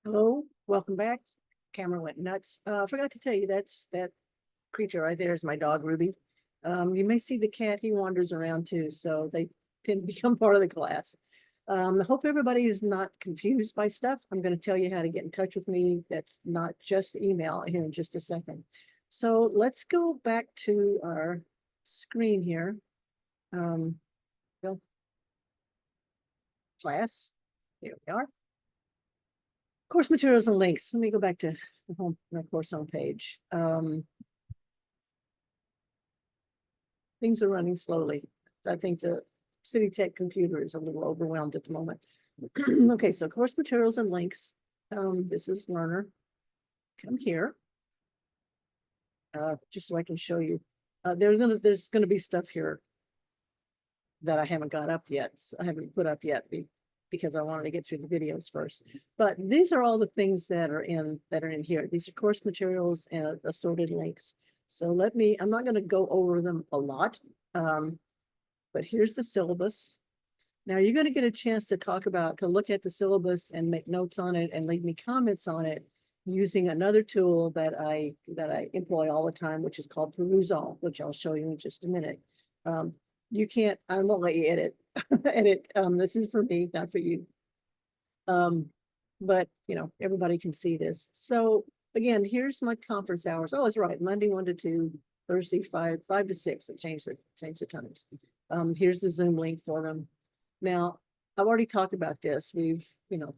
Hello, welcome back. Camera went nuts. I forgot to tell you that creature right there is my dog Ruby. You may see the cat, he wanders around too, so they tend to become part of the class. I hope everybody is not confused by stuff. I'm going to tell you how to get in touch with me. That's not just email here in just a second. So let's go back to our screen here. Go class. Here we are. Course materials and links. Let me go back to the home, my course homepage. Things are running slowly. I think the City Tech computer is a little overwhelmed at the moment. Okay, so course materials and links. This is learner. Come here. Just so I can show you. There's gonna be stuff here that I haven't got up yet. I haven't put up yet because I wanted to get through the videos first. But these are all the things that are in here. These are course materials and assorted links. So I'm not going to go over them a lot. But here's the syllabus. Now you're going to get a chance to look at the syllabus and make notes on it and leave me comments on it using another tool that I employ all the time, which is called Perusall, which I'll show you in just a minute. I won't let you edit. This is for me, not for you. But everybody can see this. So again, here's my conference hours. Oh, it's right. Monday 1 to 2, Thursday 5 to 6. I changed the times. Here's the Zoom link for them. Now, I've already talked about this.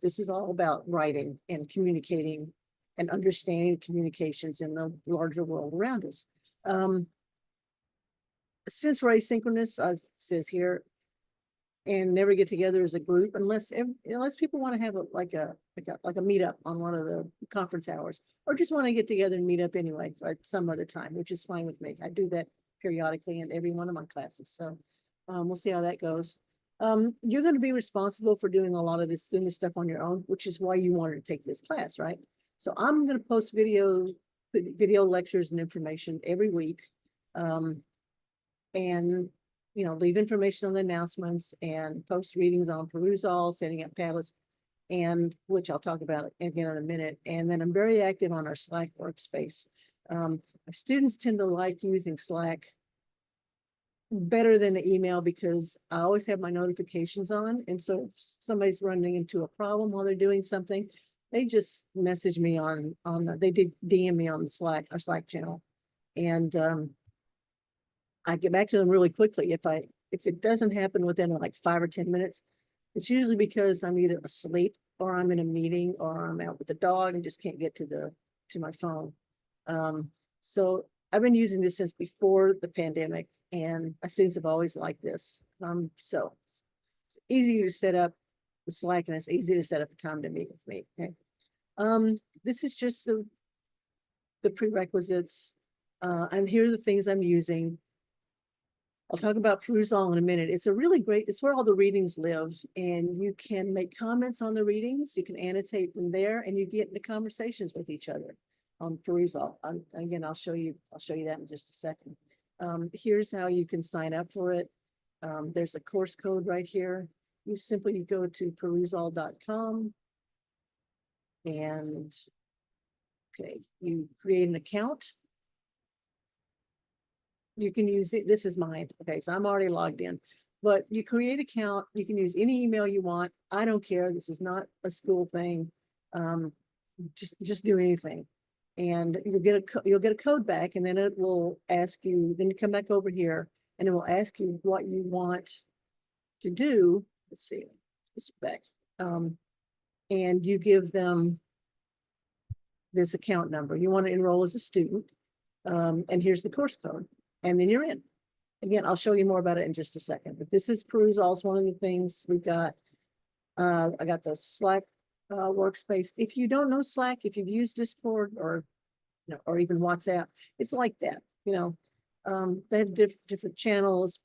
This is all about writing and communicating and understanding communications in the larger world around us. Since we're asynchronous, as it says here, and never get together as a group unless people want to have like a meetup on one of the conference hours, or just want to get together and meet up anyway at some other time, which is fine with me. I do that periodically in every one of my classes. So we'll see how that goes. You're going to be responsible for doing this stuff on your own, which is why you wanted to take this class, right? So I'm going to post video lectures and information every week. And leave information on the announcements and post readings on Perusall, setting up Padlets, and which I'll talk about again in a minute. And then I'm very active on our Slack workspace. Our students tend to like using Slack better than the email because I always have my notifications on. And so if somebody's running into a problem while they're doing something, they just message me they did DM me on the our Slack channel. And I get back to them really quickly. If it doesn't happen within like 5 or 10 minutes, it's usually because I'm either asleep or I'm in a meeting or I'm out with the dog and just can't get to my phone. So I've been using this since before the pandemic, and my students have always liked this. So it's easy to set up the Slack, and it's easy to set up a time to meet with me. Okay. This is just the prerequisites, and here are the things I'm using. I'll talk about Perusall in a minute. It's where all the readings live, and you can make comments on the readings. You can annotate them there, and you get into conversations with each other on Perusall. Again, I'll show you that in just a second. Here's how you can sign up for it. There's a course code right here. You simply go to perusall.com and you create an account. You can use it. This is mine. Okay, so I'm already logged in, but you create an account. You can use any email you want. I don't care. This is not a school thing. Just do anything, and you'll get a code back, and then it will ask you. Then you come back over here, and it will ask you what you want to do. Let's see, this back, and you give them this account number. You want to enroll as a student, and here's the course code. And then you're in. Again, I'll show you more about it in just a second. But this is Perusall. It's one of the things we've got. I got the Slack workspace. If you don't know Slack, if you've used Discord or even WhatsApp, it's like that. They have different channels,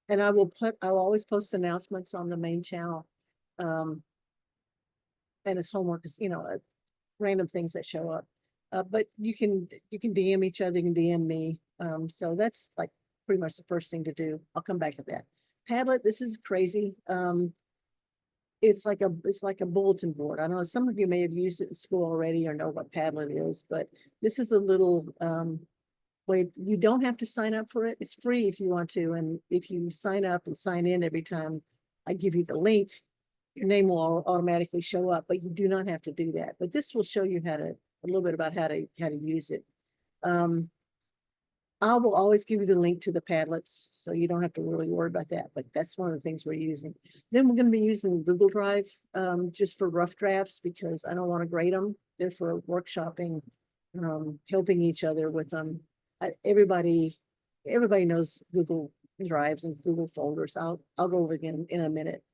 and I'll always post announcements on the main channel. And it's homework is random things that show up. But you can DM each other. You can DM me. So that's like pretty much the first thing to do. I'll come back to that. Padlet, this is crazy. it's like a bulletin board. I know some of you may have used it in school already or know what Padlet is, but this is a little way. You don't have to sign up for it. It's free if you want to, and if you sign up and sign in every time I give you the link, your name will automatically show up, but you do not have to do that. But this will show you a little bit about how to use it. I will always give you the link to the Padlets, so you don't have to really worry about that, but that's one of the things we're using. Then we're going to be using Google Drive just for rough drafts, because I don't want to grade them. They're for workshopping, helping each other with them. Everybody knows Google Drives and Google folders. I'll go over again in a minute.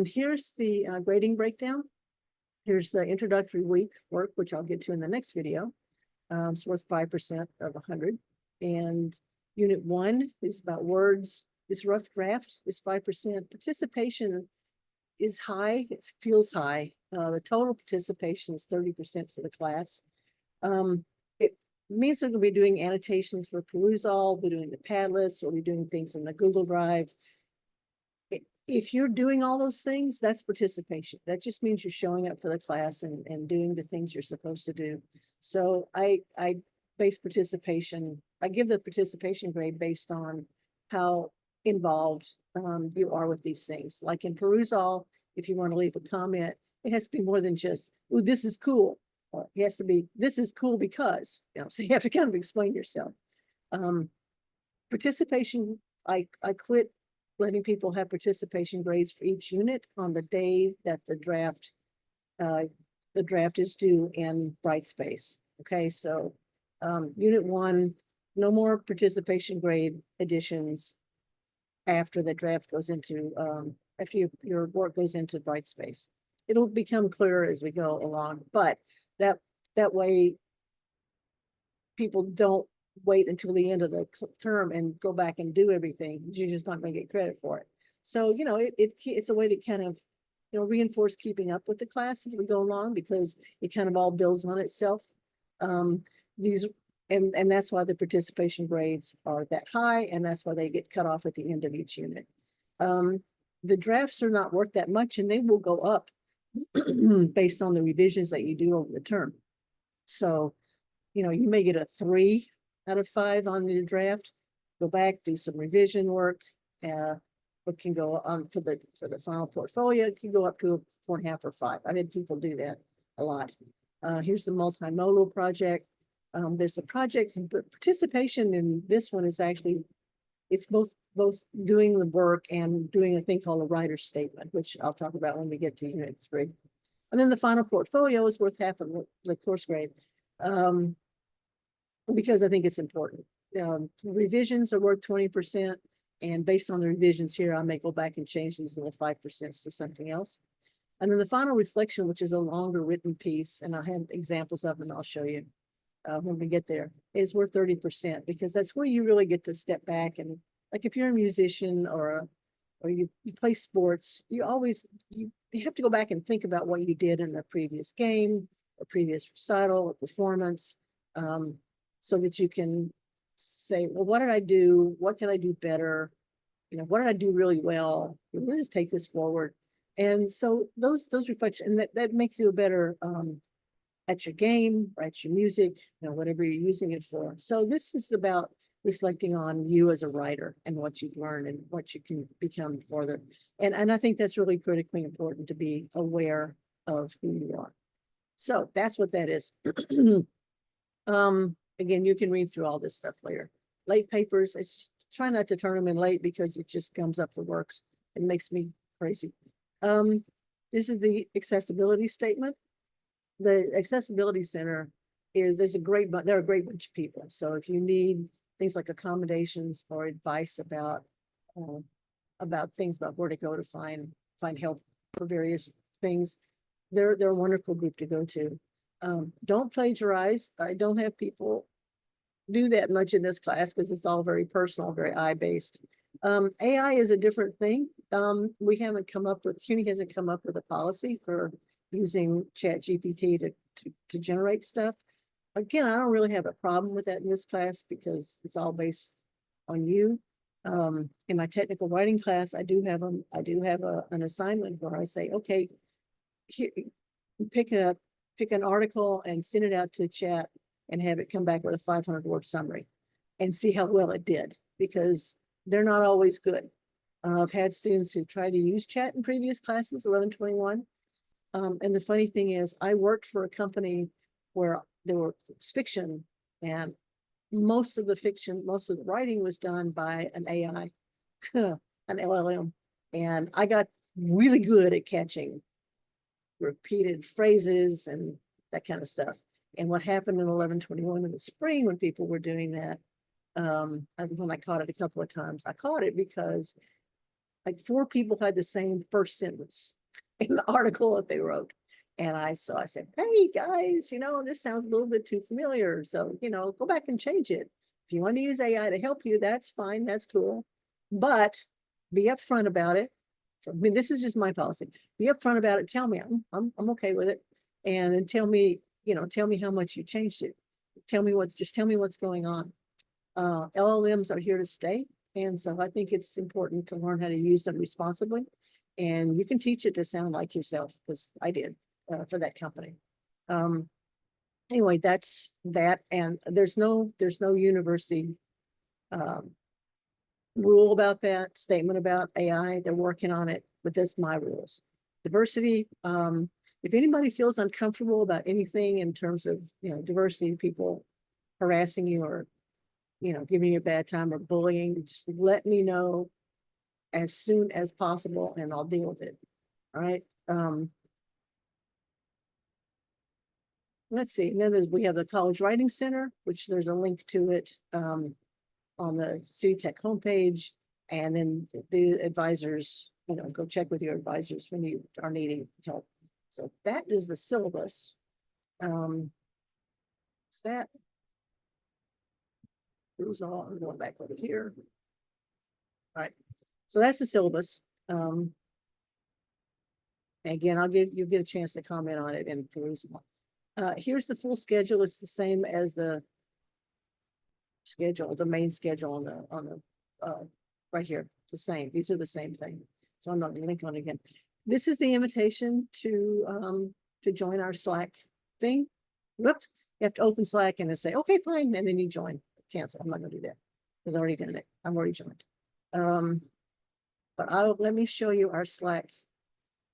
Here's the grading breakdown. Here's the introductory week work, which I'll get to in the next video. It's worth 5% of 100. And unit 1 is about words. This rough draft is 5%. Participation is high. It feels high. The total participation is 30% for the class. It means they're going to be doing annotations for perusal, we're doing the Padlets, or we're doing things in the Google Drive. If you're doing all those things, that's participation. That just means you're showing up for the class and doing the things you're supposed to do. So I base participation, I give the participation grade based on how involved you are with these things. Like in perusal, if you want to leave a comment, it has to be more than just, oh, this is cool. Or it has to be, this is cool because, so you have to kind of explain yourself. Participation, I quit letting people have participation grades for each unit on the day that the draft is due in Brightspace. Okay, so unit 1, no more participation grade additions after the draft goes into, after your work goes into Brightspace. It'll become clearer as we go along, but that way people don't wait until the end of the term and go back and do everything. You're just not going to get credit for it. So, it's a way to kind of, reinforce keeping up with the class as we go along, because it kind of all builds on itself. And that's why the participation grades are that high, and that's why they get cut off at the end of each unit. The drafts are not worth that much, and they will go up based on the revisions that you do over the term. So, you may get a 3 out of 5 on your draft. Go back, do some revision work. It can go on for the final portfolio. It can go up to a 4.5 or 5. I've had people do that a lot. Here's the multimodal project. There's a project, but participation in this one is actually, it's both doing the work and doing a thing called a writer's statement, which I'll talk about when we get to unit 3. And then the final portfolio is worth half of the course grade, because I think it's important. Revisions are worth 20%, and based on the revisions here, I may go back and change these little 5% to something else. And then the final reflection, which is a longer written piece, and I have examples of them I'll show you when we get there, is worth 30%, because that's where you really get to step back. And like if you're a musician or you play sports, you have to go back and think about what you did in the previous game or previous recital or performance, so that you can say, well, what did I do? What can I do better? What did I do really well? We'll just take this forward. And so those reflections, and that makes you a better at your game, or at your music, whatever you're using it for. So this is about reflecting on you as a writer and what you've learned and what you can become further. And I think that's really critically important, to be aware of who you are. So that's what that is. Again, you can read through all this stuff later. Late papers, it's just, try not to turn them in late, because it just comes up the works. It makes me crazy. This is the accessibility statement. The Accessibility Center is, they're a great bunch of people. So if you need things like accommodations or advice about things, about where to go to find help for various things, they're a wonderful group to go to. Don't plagiarize. I don't have people do that much in this class, because it's all very personal, very eye-based. AI is a different thing. CUNY hasn't come up with a policy for using ChatGPT to generate stuff. Again, I don't really have a problem with that in this class, because it's all based on you. In my technical writing class, I do have an assignment where I say, okay, here, pick an article and send it out to chat and have it come back with a 500-word summary and see how well it did, because they're not always good. I've had students who tried to use chat in previous classes, 1121. And the funny thing is, I worked for a company where there was fiction, and most of the writing was done by an AI, an LLM. And I got really good at catching repeated phrases and that kind of stuff. And what happened in 1121 in the spring when people were doing that, when I caught it a couple of times, I caught it because like 4 people had the same first sentence in the article that they wrote. And I said, hey guys, this sounds a little bit too familiar. So, go back and change it. If you want to use AI to help you, that's fine. That's cool. But be upfront about it. I mean, this is just my policy. Be upfront about it. Tell me I'm okay with it. And then tell me how much you changed it. Just tell me what's going on. LLMs are here to stay. And so I think it's important to learn how to use them responsibly. And you can teach it to sound like yourself, because I did for that company. Anyway, that's that. And there's no university rule about that, statement about AI. They're working on it, but that's my rules. Diversity. If anybody feels uncomfortable about anything in terms of, diversity, people harassing you or, giving you a bad time or bullying, just let me know as soon as possible and I'll deal with it. All right. Let's see. And then we have the College Writing Center, which there's a link to it on the City Tech homepage. And then the advisors, go check with your advisors when you are needing help. So that is the syllabus. It's that. Here's all. I'm going back over here. All right. So that's the syllabus. Again, you'll get a chance to comment on it and peruse. Here's the full schedule. It's the same as the schedule, the main schedule on the right here. It's the same. These are the same thing. So I'm not going to link on it again. This is the invitation to join our Slack thing. Whoop. You have to open Slack and then say, okay, fine, and then you join. Cancel. I'm not going to do that because I've already done it. I've already joined. But let me show you our Slack.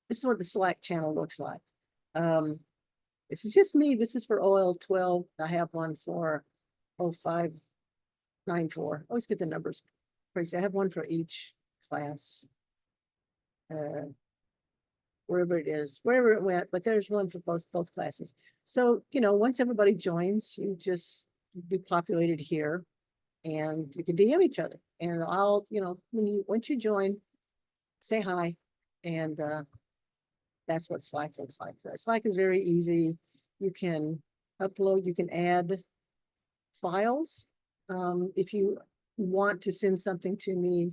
This is what the Slack channel looks like. This is just me. This is for OL12. I have one for 0594. Always get the numbers crazy. I have one for each class. Wherever it is, wherever it went, but there's one for both classes. So, once everybody joins, you just be populated here and you can DM each other. And I'll, once you join, say hi. And that's what Slack looks like. Slack is very easy. You can upload, you can add files. If you want to send something to me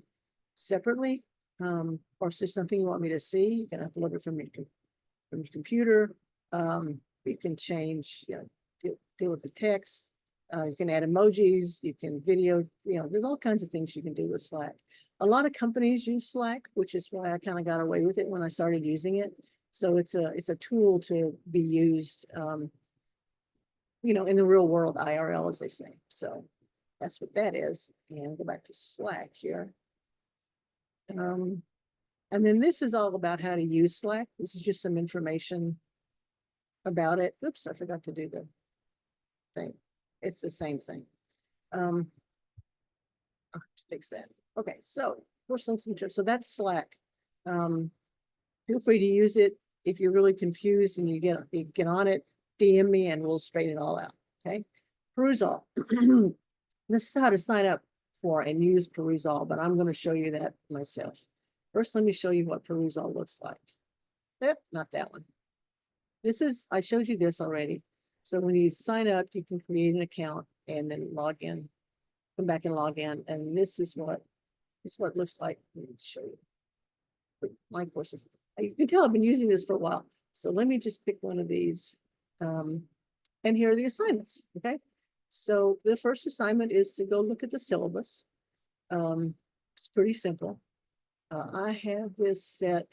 separately, or if there's something you want me to see, you can upload it from your computer. You can change, deal with the text. You can add emojis, you can video, there's all kinds of things you can do with Slack. A lot of companies use Slack, which is why I kind of got away with it when I started using it. So it's a tool to be used, in the real world, IRL, as they say. So that's what that is. And go back to Slack here. And then this is all about how to use Slack. This is just some information about it. Oops, I forgot to do the thing. It's the same thing. I'll fix that. Okay, so first links, so that's Slack. Feel free to use it. If you're really confused and you get on it, DM me and we'll straighten it all out. Okay. Perusal. This is how to sign up for and use Perusal, but I'm going to show you that myself. First, let me show you what Perusal looks like. Yep, not that one. I showed you this already. So when you sign up, you can create an account and then log in, come back and log in. And this is what it looks like. Let me show you. My courses. You can tell I've been using this for a while. So let me just pick one of these. And here are the assignments. Okay. So the first assignment is to go look at the syllabus. It's pretty simple. I have this set.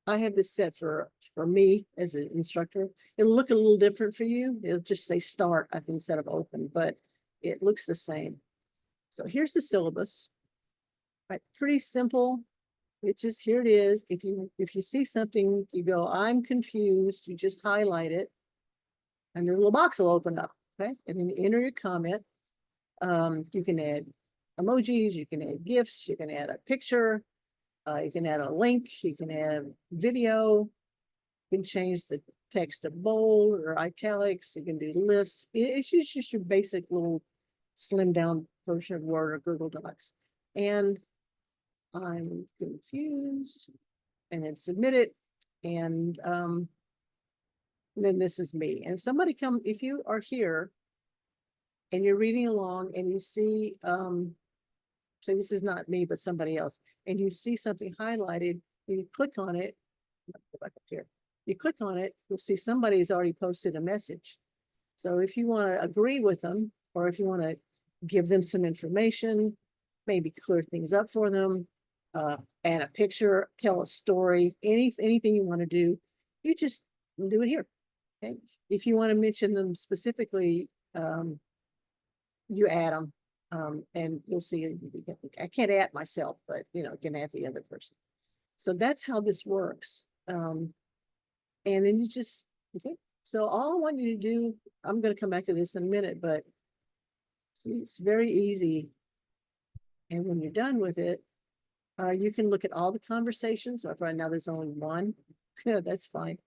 I have this set for me as an instructor. It'll look a little different for you. It'll just say start, I think, instead of open, but it looks the same. So here's the syllabus. Right, pretty simple. It's just, here it is. If you see something, you go, I'm confused, you just highlight it. And your little box will open up. Okay. And then you enter your comment. You can add emojis, you can add GIFs, you can add a picture, you can add a link, you can add video, you can change the text to bold or italics, you can do lists. It's just your basic little slimmed down version of Word or Google Docs. And I'm confused, and then submit it. And then this is me. And if somebody if you are here and you're reading along and you see, so this is not me, but somebody else, and you see something highlighted, you click on it, go back up here, you click on it, you'll see somebody's already posted a message. So if you want to agree with them, or if you want to give them some information, maybe clear things up for them, add a picture, tell a story, anything you want to do, you just do it here. Okay. If you want to mention them specifically, you add them, and you'll see. I can't add myself, but you can add the other person. So that's how this works. And then you just, okay. So all I want you to do, I'm going to come back to this in a minute, but see, it's very easy. And when you're done with it, you can look at all the conversations. Right now there's only one. Yeah, that's fine.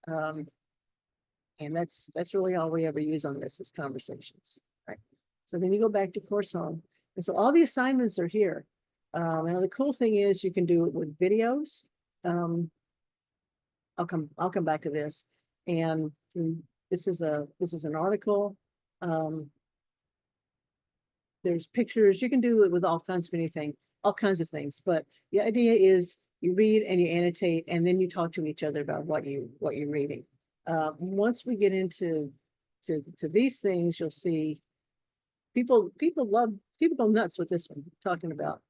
And that's really all we ever use on this is conversations. Right. So then you go back to course home. And so all the assignments are here. And the cool thing is you can do it with videos. I'll come back to this. And this is an article. There's pictures. You can do it with all kinds of things. But the idea is you read and you annotate, and then you talk to each other about what you're reading. Once we get into these things, you'll see people go nuts with this one talking about.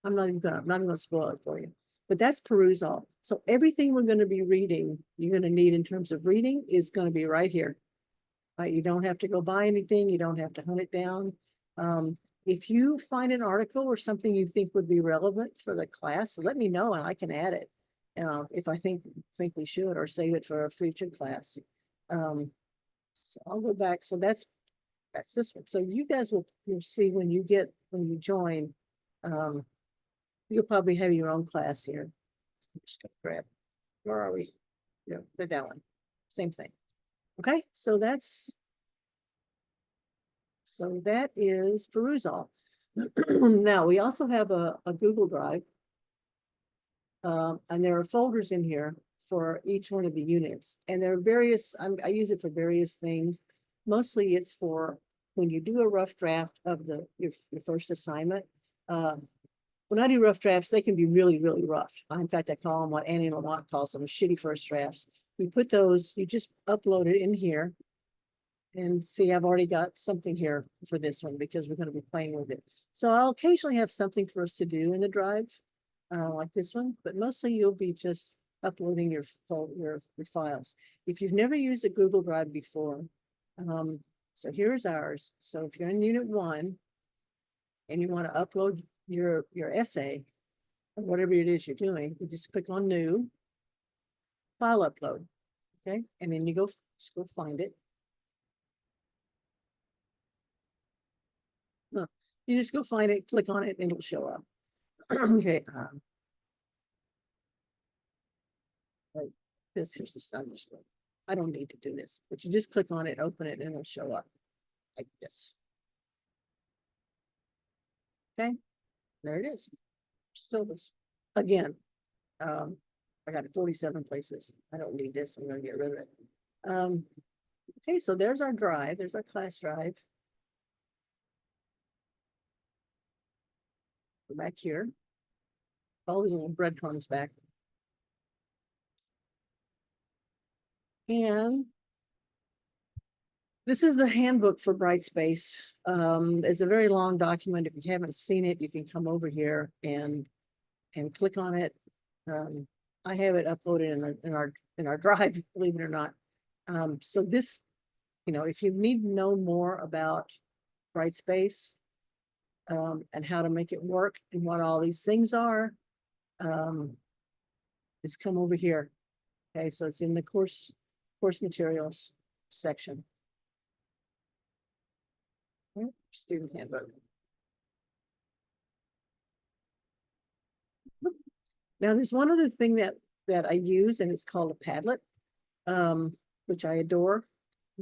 I'm not even gonna spoil it for you, but that's Perusall. So everything we're going to be reading, you're going to need in terms of reading is going to be right here. Right? You don't have to go buy anything. You don't have to hunt it down. If you find an article or something you think would be relevant for the class, let me know and I can add it. If I think we should, or save it for a future class. So I'll go back. So that's this one. So you guys you'll see when you join, you'll probably have your own class here. I'm just gonna grab. Where are we? Yeah, that one. Same thing. Okay, so that is Perusall. Now we also have a Google Drive. And there are folders in here for each one of the units. And there are various, I use it for various things. Mostly it's for when you do a rough draft of your first assignment. When I do rough drafts, they can be really, really rough. In fact, I call them what Annie Lamont calls them shitty first drafts. We put those, you just upload it in here. And see, I've already got something here for this one because we're going to be playing with it. So I'll occasionally have something for us to do in the drive. Like this one, but mostly you'll be just uploading your files. If you've never used a Google Drive before, so here's ours. So if you're in Unit 1 and you want to upload your essay or whatever it is you're doing, you just click on New, File Upload, okay? And then you just go find it. No, you just go find it, click on it, and it'll show up. Okay. Right. Here's the thunderstorm. I don't need to do this, but you just click on it, open it, and it'll show up like this. Okay, there it is. Syllabus. Again, I got it 47 places. I don't need this. I'm going to get rid of it. Okay, so there's our drive. There's our class drive. Go back here. All these little breadcrumbs back. And This is the handbook for Brightspace. It's a very long document. If you haven't seen it, you can come over here and click on it. I have it uploaded in our drive, believe it or not. So this, if you need to know more about Brightspace, and how to make it work and what all these things are, just come over here. Okay, so it's in the course materials section. Student handbook. Now there's one other thing that I use, and it's called a Padlet, which I adore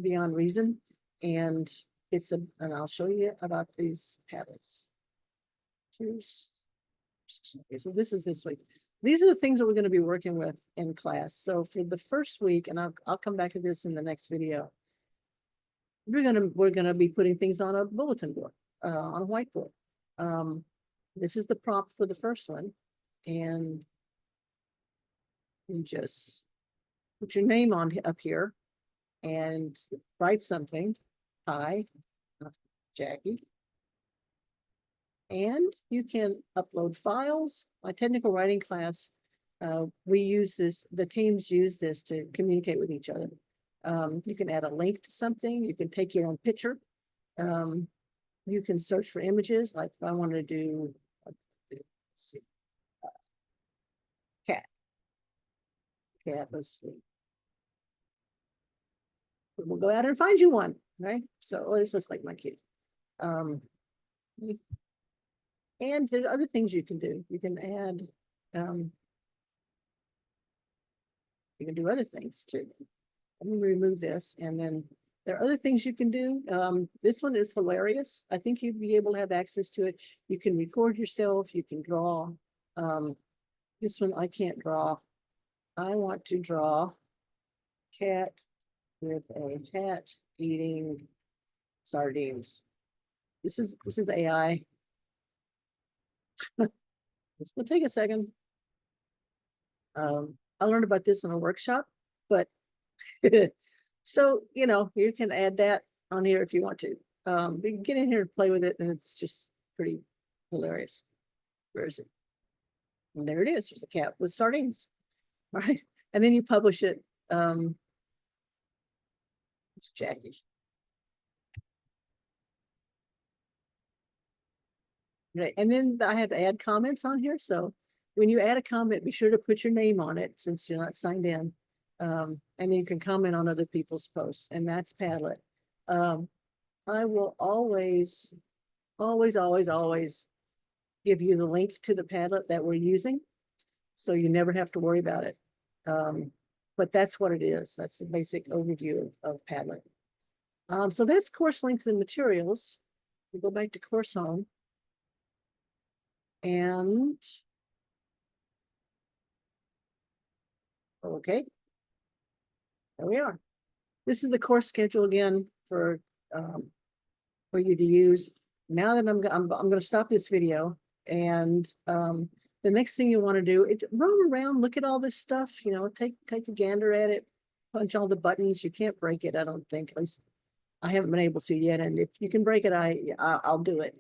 beyond reason. And and I'll show you about these Padlets. Okay, so this is this week. These are the things that we're going to be working with in class. So for the first week, and I'll come back to this in the next video, we're gonna be putting things on a bulletin board, on a whiteboard. This is the prompt for the first one, and you just put your name on up here and write something. Hi, Jackie. And you can upload files. My technical writing class, we use this, the teams use this to communicate with each other. You can add a link to something. You can take your own picture. You can search for images. Like if I want to do, let's see, cat. Let's see. We'll go out and find you one, right? So this looks like my kid. And there's other things you can do. You can add, you can do other things too. Let me remove this, and then there are other things you can do. This one is hilarious. I think you'd be able to have access to it. You can record yourself, you can draw. This one I can't draw. I want to draw cat with a hat eating sardines. This is AI. This will take a second. I learned about this in a workshop, but so, you can add that on here if you want to. You can get in here and play with it, and it's just pretty hilarious. Where is it? And there it is. There's a cat with sardines, right? And then you publish it. It's Jackie. Right, and then I have to add comments on here. So when you add a comment, be sure to put your name on it since you're not signed in. And then you can comment on other people's posts, and that's Padlet. I will always give you the link to the Padlet that we're using, so you never have to worry about it. But that's what it is. That's the basic overview of Padlet. So that's course links and materials. We go back to course home. And okay, there we are. This is the course schedule again for you to use. Now that I'm going to stop this video, and the next thing you want to do is roam around, look at all this stuff. Take a gander at it, punch all the buttons. You can't break it, I don't think. At least I haven't been able to yet. And if you can break it, I'll do it.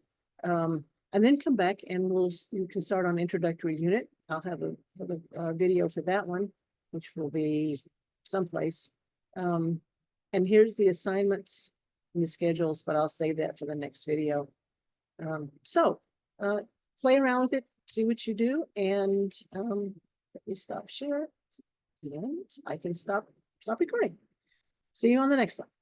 And then come back and you can start on introductory unit. I'll have a video for that one, which will be someplace. And here's the assignments and the schedules, but I'll save that for the next video. So play around with it, see what you do, and let me stop share, and I can stop recording. See you on the next one.